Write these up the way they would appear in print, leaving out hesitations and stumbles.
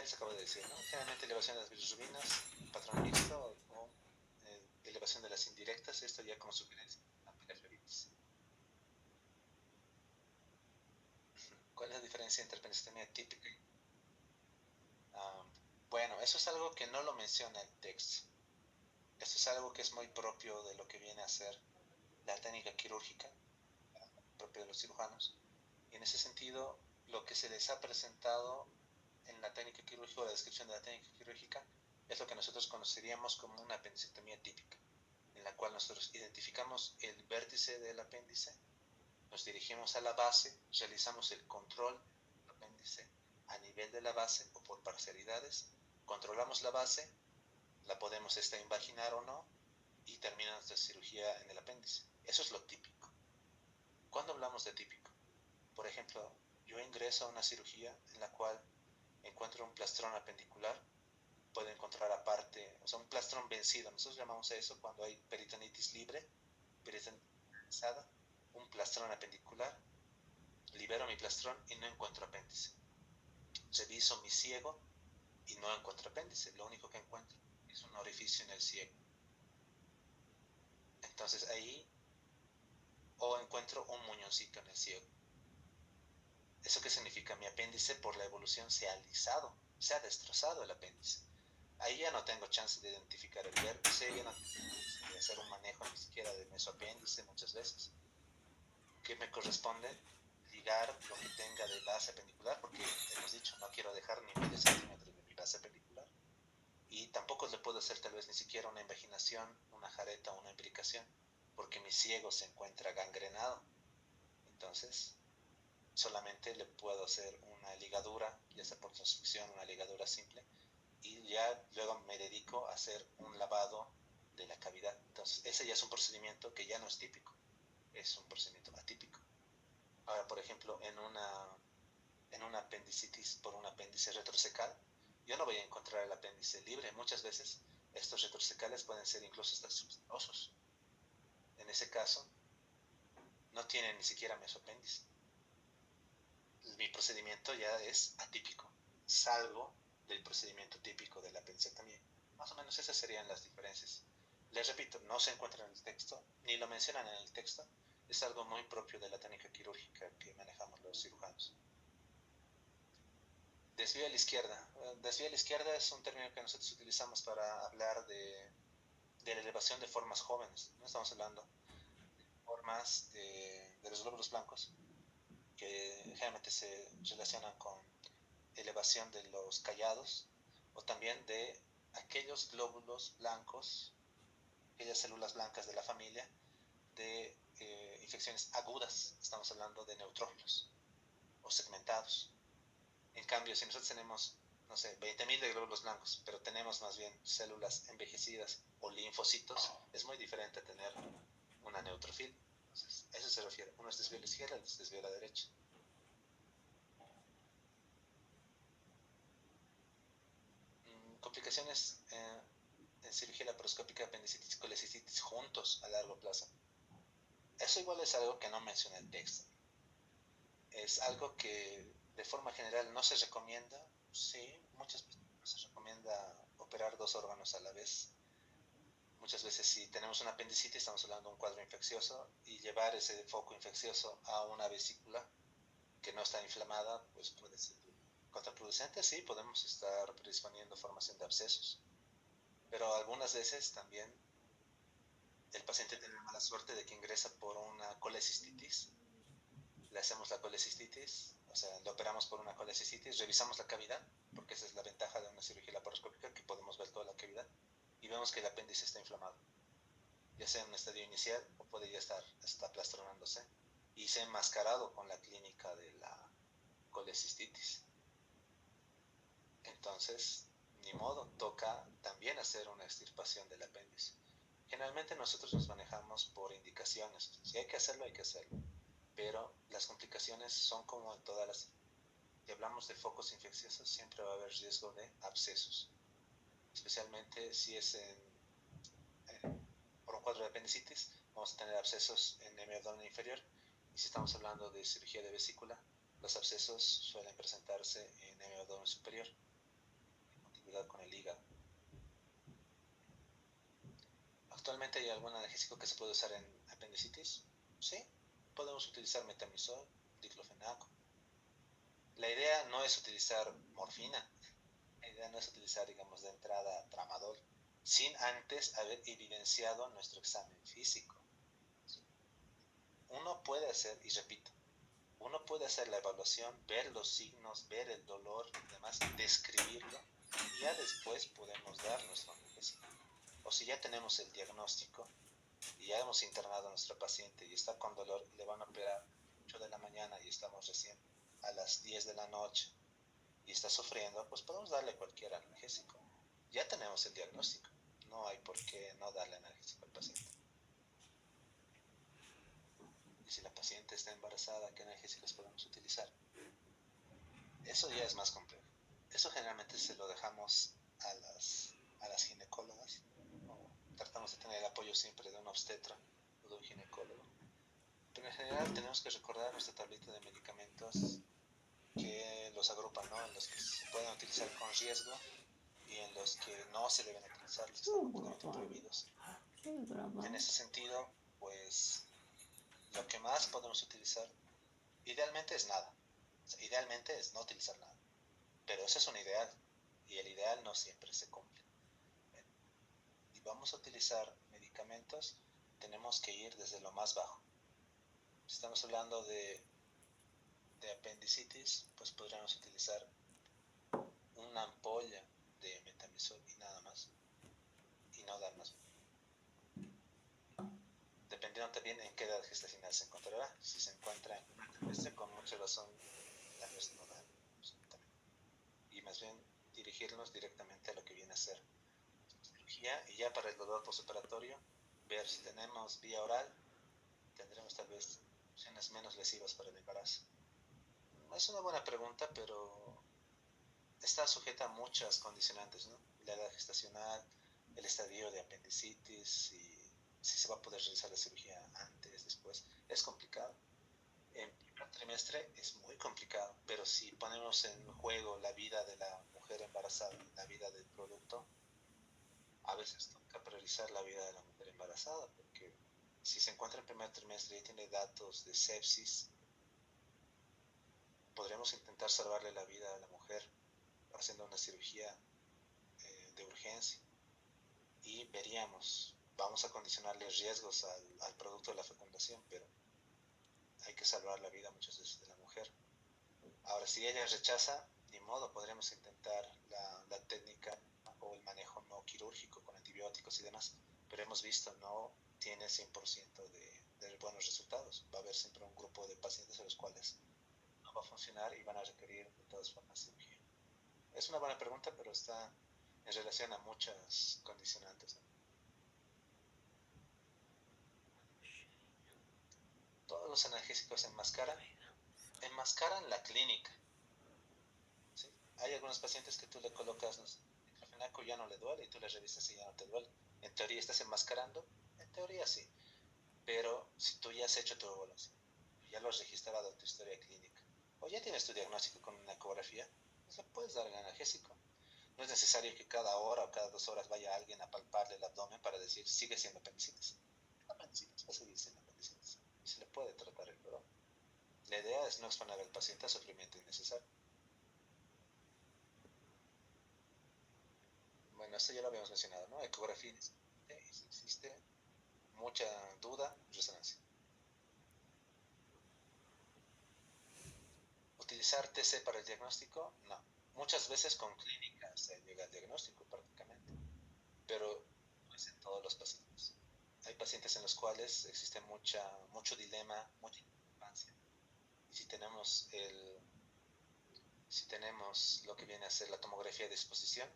les acabo de decir, ¿no? Generalmente elevación de las bilirrubinas, patrón mixto o elevación de las indirectas, esto ya como sugerencia, la periferitis. ¿Cuál es la diferencia entre apendicectomía típica y bueno, eso es algo que no lo menciona el texto. Esto es algo que es muy propio de lo que viene a ser la técnica quirúrgica, propio de los cirujanos. Y en ese sentido, lo que se les ha presentado en la técnica quirúrgica o la descripción de la técnica quirúrgica es lo que nosotros conoceríamos como una apendicectomía típica, en la cual nosotros identificamos el vértice del apéndice, nos dirigimos a la base, realizamos el control del apéndice a nivel de la base o por parcialidades, controlamos la base, la podemos invaginar o no, y termina nuestra cirugía en el apéndice. Eso es lo típico. ¿Cuándo hablamos de típico? Por ejemplo, yo ingreso a una cirugía en la cual encuentro un plastrón apendicular, puedo encontrar aparte, o sea, un plastrón vencido. Nosotros llamamos a eso cuando hay peritonitis libre, peritonitis, un plastrón apendicular, libero mi plastrón y no encuentro apéndice. Reviso mi ciego y no encuentro apéndice, lo único que encuentro es un orificio en el ciego. Entonces ahí, o encuentro un muñoncito en el ciego. ¿Eso qué significa? Mi apéndice por la evolución se ha alisado, se ha destrozado el apéndice. Ahí ya no tengo chance de identificar el vértice, ya no tengo chance de hacer un manejo ni siquiera de mesoapéndice muchas veces. ¿Qué me corresponde? Ligar lo que tenga de base apendicular, porque hemos dicho, no quiero dejar ni medio centímetro de mi base apendicular. Y tampoco le puedo hacer tal vez ni siquiera una invaginación, una jareta o una imbricación, porque mi ciego se encuentra gangrenado. Entonces, solamente le puedo hacer una ligadura, ya sea por transfusión, una ligadura simple, y ya luego me dedico a hacer un lavado de la cavidad. Entonces, ese ya es un procedimiento que ya no es típico, es un procedimiento atípico. Ahora, por ejemplo, en una apendicitis por un apéndice retrocecal, yo no voy a encontrar el apéndice libre. Muchas veces estos retrocecales pueden ser incluso hasta substenosos. En ese caso, no tienen ni siquiera mesoapéndice. Mi procedimiento ya es atípico, salvo del procedimiento típico de la apendicectomía. Más o menos esas serían las diferencias. Les repito, no se encuentra en el texto, ni lo mencionan en el texto. Es algo muy propio de la técnica quirúrgica que manejamos los cirujanos. Desvío a la izquierda. Desvío a la izquierda es un término que nosotros utilizamos para hablar de la elevación de formas jóvenes. No estamos hablando de formas de los glóbulos blancos, que generalmente se relacionan con elevación de los callados, o también de aquellos glóbulos blancos, aquellas células blancas de la familia de infecciones agudas. Estamos hablando de neutrófilos o segmentados. En cambio, si nosotros tenemos, no sé, 20.000 de glóbulos blancos, pero tenemos más bien células envejecidas o linfocitos, es muy diferente a tener una neutrofil. Entonces, a eso se refiere. Uno es desvío a la izquierda, el otro es desvío a la derecha. Complicaciones en cirugía laparoscópica, apendicitis y colecistitis juntos a largo plazo. Eso igual es algo que no menciona el texto. Es algo que de forma general no se recomienda. Sí, muchas veces no se recomienda operar dos órganos a la vez. Muchas veces si tenemos una apendicitis estamos hablando de un cuadro infeccioso y llevar ese foco infeccioso a una vesícula que no está inflamada pues puede ser contraproducente. Sí, podemos estar predisponiendo formación de abscesos, pero algunas veces también el paciente tiene la mala suerte de que ingresa por una colecistitis, le hacemos la colecistitis, o sea, le operamos por una colecistitis, revisamos la cavidad, porque esa es la ventaja de una cirugía laparoscópica, que podemos ver toda la cavidad, y vemos que el apéndice está inflamado, ya sea en un estadio inicial o puede ya está aplastonándose, y se ha enmascarado con la clínica de la colecistitis. Entonces, ni modo, toca también hacer una extirpación del apéndice. Generalmente nosotros nos manejamos por indicaciones. Si hay que hacerlo, hay que hacerlo. Pero las complicaciones son como en todas las... Si hablamos de focos infecciosos, siempre va a haber riesgo de abscesos. Especialmente si es por un cuadro de apendicitis, vamos a tener abscesos en el abdomen inferior. Y si estamos hablando de cirugía de vesícula, los abscesos suelen presentarse en el abdomen superior. cuidado con el hígado. ¿Actualmente hay algún analgésico que se puede usar en apendicitis? Sí, podemos utilizar metamizol, diclofenaco. La idea no es utilizar morfina, la idea no es utilizar, digamos, de entrada tramadol, sin antes haber evidenciado nuestro examen físico. Uno puede hacer, y repito, uno puede hacer la evaluación, ver los signos, ver el dolor y demás, describirlo, y ya después podemos dar nuestro analgésico. O si ya tenemos el diagnóstico y ya hemos internado a nuestro paciente y está con dolor y le van a operar 8 de la mañana y estamos recién a las 10 de la noche y está sufriendo, pues podemos darle cualquier analgésico. Ya tenemos el diagnóstico, no hay por qué no darle analgésico al paciente. Y si la paciente está embarazada, ¿qué analgésicos podemos utilizar? Eso ya es más complejo. Eso generalmente se lo dejamos a las ginecólogas. Tratamos de tener el apoyo siempre de un obstetra o de un ginecólogo. Pero en general tenemos que recordar nuestra tablita de medicamentos que los agrupan, ¿no? En los que se pueden utilizar con riesgo y en los que no se deben utilizar, los que están completamente prohibidos. En ese sentido, pues lo que más podemos utilizar idealmente es nada. O sea, idealmente es no utilizar nada. Pero ese es un ideal y el ideal no siempre se cumple. Y vamos a utilizar medicamentos, tenemos que ir desde lo más bajo. Si estamos hablando de apendicitis, pues podríamos utilizar una ampolla de metamizol y nada más, y no dar más. Dependiendo también en qué edad gestacional se encontrará. Si se encuentra en primer trimestre, con mucha razón, tal vez no dar. Y más bien dirigirnos directamente a lo que viene a ser cirugía, y ya para el dolor postoperatorio, ver si tenemos vía oral, tendremos tal vez opciones menos lesivas para el embarazo. Es una buena pregunta, pero está sujeta a muchas condicionantes, ¿no? La edad gestacional, el estadio de apendicitis, y si se va a poder realizar la cirugía antes, después. Es complicado. En primer trimestre es muy complicado, pero si ponemos en juego la vida de la mujer embarazada, la vida del producto, a veces toca priorizar la vida de la mujer embarazada, porque si se encuentra en primer trimestre y tiene datos de sepsis, podríamos intentar salvarle la vida a la mujer haciendo una cirugía de urgencia, y veríamos, vamos a condicionarle riesgos al producto de la fecundación, pero hay que salvar la vida muchas veces de la mujer. Ahora, si ella rechaza, ni modo, podremos intentar la técnica o el manejo no quirúrgico con antibióticos y demás, pero hemos visto no tiene 100% de buenos resultados. Va a haber siempre un grupo de pacientes a los cuales no va a funcionar y van a requerir de todas formas cirugía. Es una buena pregunta, pero está en relación a muchas condicionantes, ¿no? Todos los analgésicos enmascaran la clínica, ¿sí? Hay algunos pacientes que tú le colocas diclofenaco y ya no le duele, y tú le revisas y ya no te duele. ¿En teoría estás enmascarando? En teoría sí, pero si tú ya has hecho tu evaluación, ya lo has registrado en tu historia clínica, o ya tienes tu diagnóstico con una ecografía, pues le puedes dar el analgésico. No es necesario que cada hora o cada 2 horas vaya alguien a palparle el abdomen para decir sigue siendo apendicitis. La apendicitis va a seguir siendo apendicitis y se le puede tratar el dolor. La idea es no exponer al paciente a sufrimiento innecesario. Bueno, esto ya lo habíamos mencionado, ¿no? Ecografía inexistente, y si existe mucha duda, resonancia. ¿Utilizar TC para el diagnóstico? No. Muchas veces con clínica se llega al diagnóstico prácticamente, pero no es en todos los pacientes. Hay pacientes en los cuales existe mucho dilema, mucha infancia. Y si tenemos lo que viene a ser la tomografía de exposición,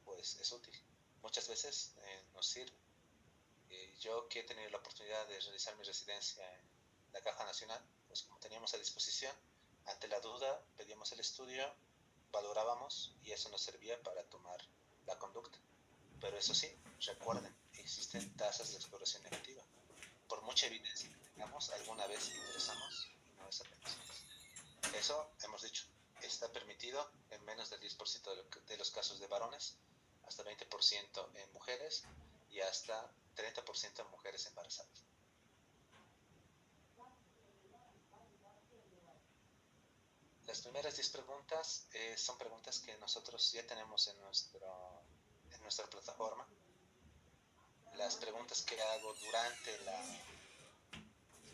pues es útil. Muchas veces nos sirve. Yo que he tenido la oportunidad de realizar mi residencia en la Caja Nacional, pues como teníamos a disposición, ante la duda pedíamos el estudio, valorábamos y eso nos servía para tomar la conducta. Pero eso sí, recuerden, existen tasas de exploración negativa. Por mucha evidencia que tengamos, alguna vez ingresamos y no es apendicitis. Eso hemos dicho, está permitido en menos del 10% de los casos de varones, hasta 20% en mujeres y hasta 30% en mujeres embarazadas. Las primeras 10 preguntas son preguntas que nosotros ya tenemos en nuestra plataforma. Las preguntas que hago durante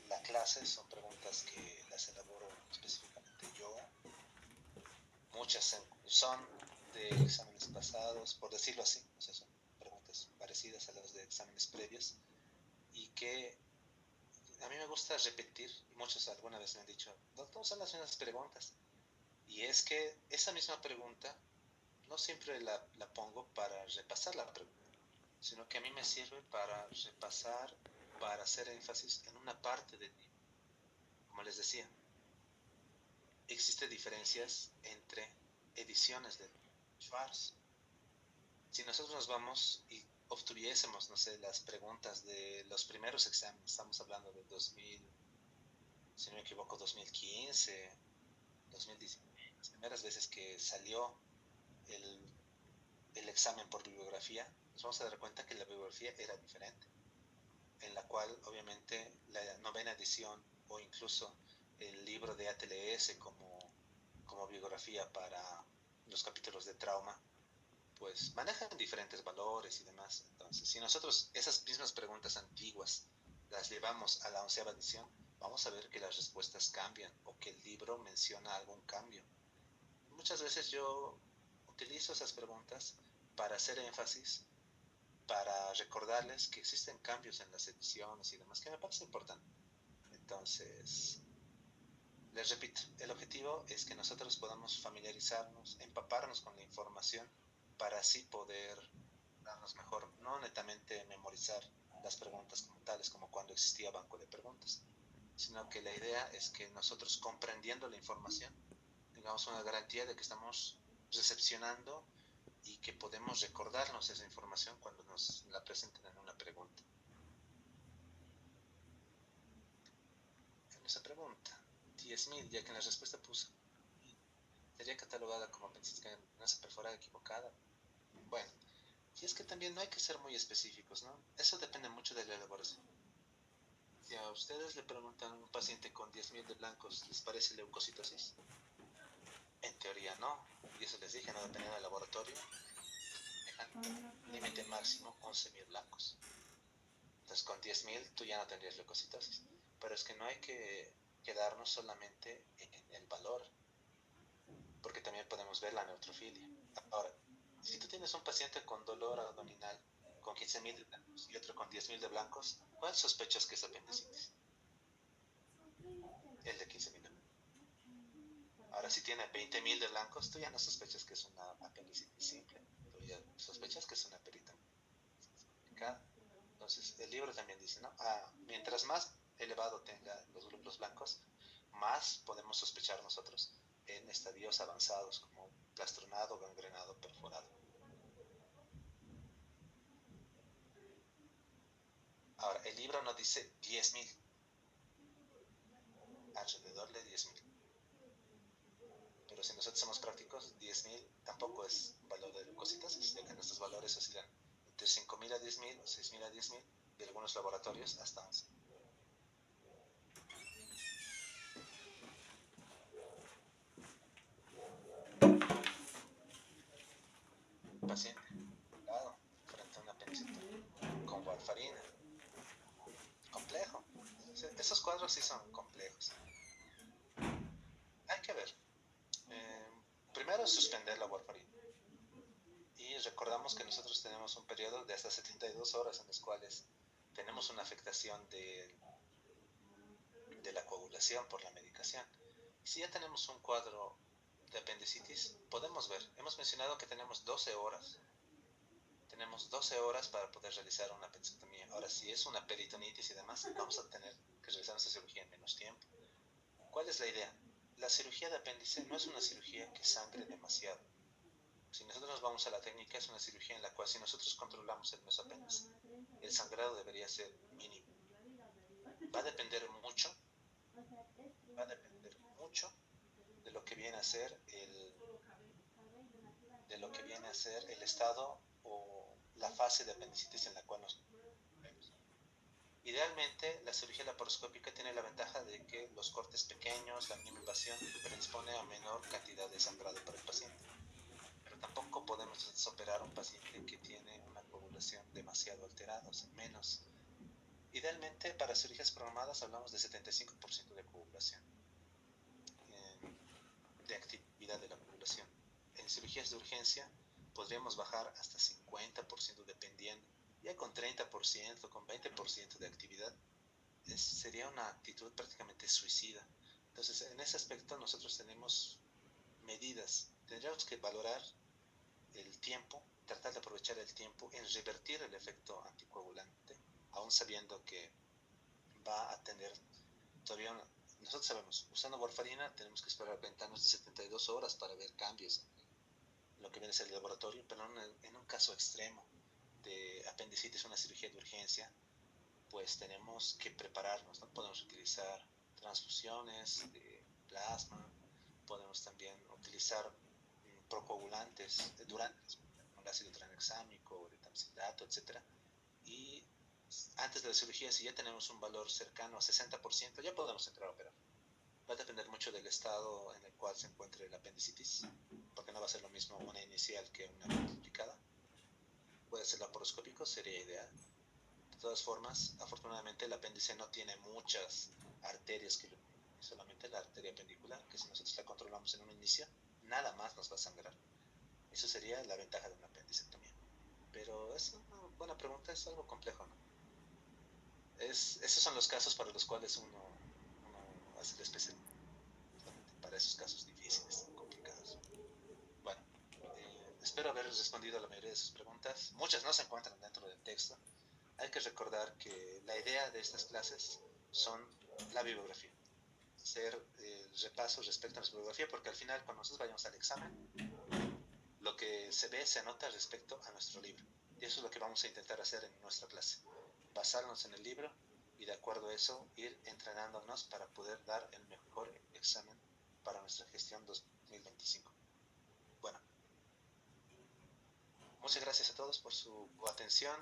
la clase son preguntas que las elaboro específicamente yo. Muchas son de exámenes pasados, por decirlo así, o sea, son preguntas parecidas a las de exámenes previos y que a mí me gusta repetir, y muchos alguna vez me han dicho, no son las mismas preguntas. Y es que esa misma pregunta no siempre la pongo para repasar la pregunta, sino que a mí me sirve para repasar, para hacer énfasis en una parte del libro. Como les decía, existen diferencias entre ediciones de Schwartz. Si nosotros nos vamos y obtuviésemos, no sé, las preguntas de los primeros exámenes, estamos hablando de 2000, si no me equivoco, 2015, 2019, las primeras veces que salió el examen por bibliografía, nos vamos a dar cuenta que la bibliografía era diferente, en la cual obviamente la novena edición o incluso el libro de ATLS como bibliografía para los capítulos de trauma, pues manejan diferentes valores y demás. Entonces, si nosotros esas mismas preguntas antiguas las llevamos a la 11ª edición, vamos a ver que las respuestas cambian o que el libro menciona algún cambio. Muchas veces yo utilizo esas preguntas para hacer énfasis, para recordarles que existen cambios en las ediciones y demás, que me parece importante. Entonces, les repito, el objetivo es que nosotros podamos familiarizarnos, empaparnos con la información para así poder darnos mejor, no netamente memorizar las preguntas como tales, como cuando existía banco de preguntas, sino que la idea es que nosotros comprendiendo la información tengamos una garantía de que estamos recepcionando y que podemos recordarnos esa información cuando nos la presenten en una pregunta. En esa pregunta, 10.000, ya que en la respuesta puso, sería catalogada como apendicitis cavernosa perforada equivocada. Bueno, y es que también no hay que ser muy específicos, ¿no? Eso depende mucho de la elaboración. Si a ustedes le preguntan a un paciente con 10.000 de blancos, ¿les parece leucocitosis? En teoría no, y eso les dije, no dependiendo del laboratorio, dejan límite máximo 11.000 blancos. Entonces con 10.000 tú ya no tendrías leucocitosis. Pero es que no hay que quedarnos solamente en el valor, porque también podemos ver la neutrofilia. Ahora, si tú tienes un paciente con dolor abdominal con 15.000 de blancos y otro con 10.000 de blancos, ¿cuál sospechas que es apendicitis? El de 15.000 de blancos. Ahora, si tiene 20.000 de blancos, tú ya no sospechas que es una apendicitis simple, tú ya sospechas que es una peritonitis complicada. Entonces, el libro también dice, ¿no? Mientras más elevado tenga los glóbulos blancos, más podemos sospechar nosotros en estadios avanzados como plastronado, gangrenado, perforado. Ahora, el libro no dice 10.000, alrededor de 10.000. Pero si nosotros somos prácticos, 10.000 tampoco es un valor de leucocitosis, ya que nuestros valores oscilan entre 5.000 a 10.000 o 6.000 a 10.000 y algunos laboratorios hasta 11. Paciente curado frente a una apendicectomía con warfarina. Complejo. Esos cuadros sí son complejos. Hay que ver. Primero, suspender la warfarina. Y recordamos que nosotros tenemos un periodo de hasta 72 horas en las cuales tenemos una afectación de la coagulación por la medicación. Si ya tenemos un cuadro de apendicitis, podemos ver. Hemos mencionado que tenemos 12 horas. Tenemos 12 horas para poder realizar una apendicectomía. Ahora, si es una peritonitis y demás, vamos a tener que realizar esta cirugía en menos tiempo. ¿Cuál es la idea? La cirugía de apéndice no es una cirugía que sangre demasiado. Si nosotros nos vamos a la técnica, es una cirugía en la cual si nosotros controlamos el mesopéndice, el sangrado debería ser mínimo. Va a depender mucho, va a depender mucho de lo que viene a ser de lo que viene a ser el estado o la fase de apendicitis en la cual nos vemos. Idealmente, la cirugía laparoscópica tiene la ventaja de que los cortes pequeños, la mínima invasión, predispone a menor cantidad de sangrado para el paciente. Pero tampoco podemos operar a un paciente que tiene una coagulación demasiado alterada, o sea, menos. Idealmente, para cirugías programadas hablamos de 75% de coagulación, de actividad de la coagulación. En cirugías de urgencia podríamos bajar hasta 50% dependiendo. Ya con 30%, con 20% de actividad, sería una actitud prácticamente suicida. Entonces, en ese aspecto nosotros tenemos medidas. Tendríamos que valorar el tiempo, tratar de aprovechar el tiempo en revertir el efecto anticoagulante, aún sabiendo que va a tener todavía nosotros sabemos, usando warfarina tenemos que esperar ventanas de 72 horas para ver cambios en lo que viene a ser el laboratorio, pero en un caso extremo de apendicitis, una cirugía de urgencia, pues tenemos que prepararnos, ¿no? Podemos utilizar transfusiones de plasma, podemos también utilizar procoagulantes durante el ácido tranexámico, de tamsilato, etcétera. Y antes de la cirugía, si ya tenemos un valor cercano a 60%, ya podemos entrar a operar. Va a depender mucho del estado en el cual se encuentre el apendicitis, porque no va a ser lo mismo una inicial que una complicada. Puede ser laparoscópico, sería ideal. De todas formas, afortunadamente el apéndice no tiene muchas arterias que solamente la arteria apendicular, que si nosotros la controlamos en un inicio, nada más nos va a sangrar. Eso sería la ventaja de un apendicectomía. Pero es una buena pregunta, es algo complejo, ¿no? Esos son los casos para los cuales uno hace la especialidad, para esos casos difíciles, complicados. Bueno, espero haber respondido a la mayoría de sus preguntas. Muchas no se encuentran dentro del texto. Hay que recordar que la idea de estas clases son la bibliografía, hacer repasos respecto a la bibliografía, porque al final cuando nosotros vayamos al examen, lo que se ve se anota respecto a nuestro libro. Y eso es lo que vamos a intentar hacer en nuestra clase. Basarnos en el libro y de acuerdo a eso ir entrenándonos para poder dar el mejor examen para nuestra gestión 2025. Bueno, muchas gracias a todos por su atención.